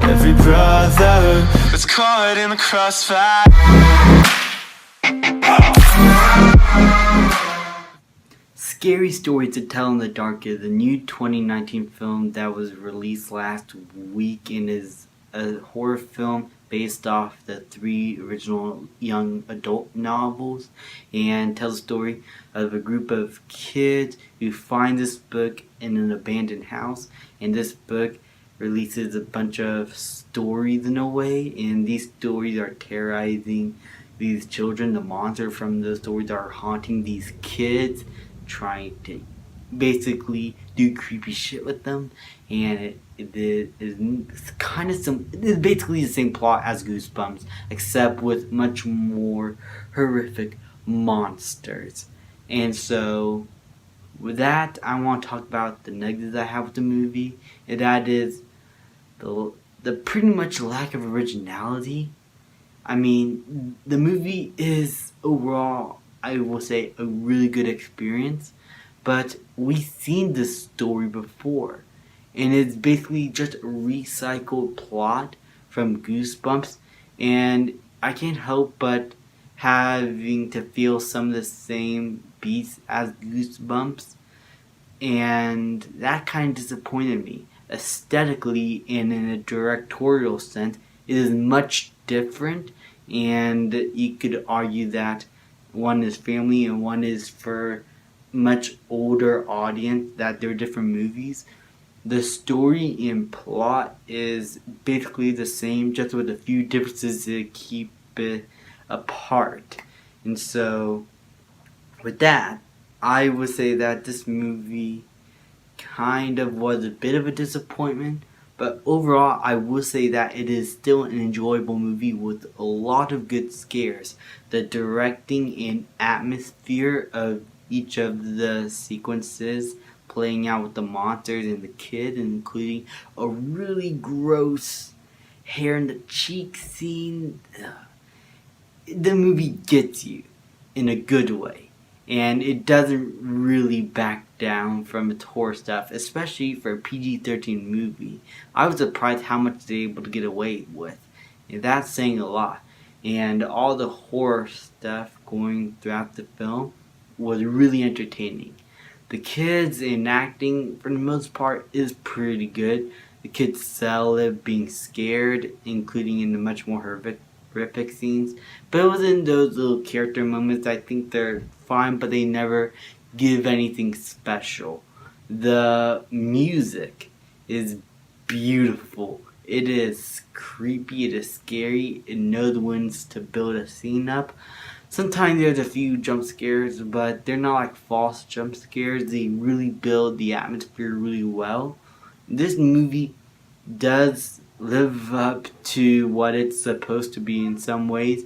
every brother that's caught in the crossfire. Scary Story to Tell in the Dark is a new 2019 film that was released last week and is a horror film based off the 3 original young adult novels, and tells a story of a group of kids who find this book in an abandoned house, and this book releases a bunch of stories in a way, and these stories are terrorizing these children. The monster from those stories are haunting these kids, trying to basically do creepy shit with them, and it is kind of it's basically the same plot as Goosebumps, except with much more horrific monsters. And so with that, I want to talk about the negatives I have with the movie, and that is the pretty much lack of originality. I mean, the movie is overall, I will say, a really good experience, but we've seen this story before, and it's basically just a recycled plot from Goosebumps, and I can't help but having to feel some of the same beats as Goosebumps, and that kind of disappointed me. Aesthetically and in a directorial sense, it is much different, and you could argue that one is family and one is for much older audience, that they're different movies. The story and plot is basically the same, just with a few differences to keep it apart. And so with that, I would say that this movie kind of was a bit of a disappointment, but overall I will say that it is still an enjoyable movie with a lot of good scares. The directing and atmosphere of each of the sequences playing out with the monsters and the kid, including a really gross hair in the cheek scene. The movie gets you in a good way, and it doesn't really back down from its horror stuff, especially for a PG-13 movie. I was surprised how much they were able to get away with, and that's saying a lot. And all the horror stuff going throughout the film was really entertaining. The kids and acting, for the most part, is pretty good. The kids sell it being scared, including in the much more horrific scenes. But it was in those little character moments, I think they're fine, but they never give anything special. The music is beautiful. It is creepy, it is scary, it knows when to build a scene up. Sometimes there's a few jump scares, but they're not like false jump scares. They really build the atmosphere really well. This movie does live up to what it's supposed to be in some ways,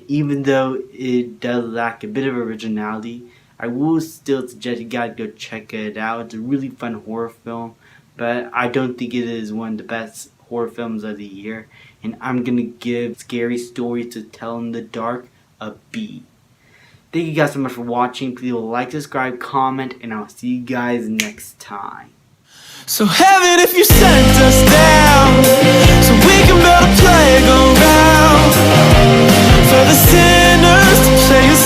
even though it does lack a bit of originality. I will still suggest you guys go check it out. It's a really fun horror film, but I don't think it is one of the best horror films of the year. And I'm gonna give Scary Story to Tell in the Dark a B. Thank you guys so much for watching. Please like, subscribe, comment, and I'll see you guys next time. So heaven, if you sent us down, so we can build a playground for the sinners to play a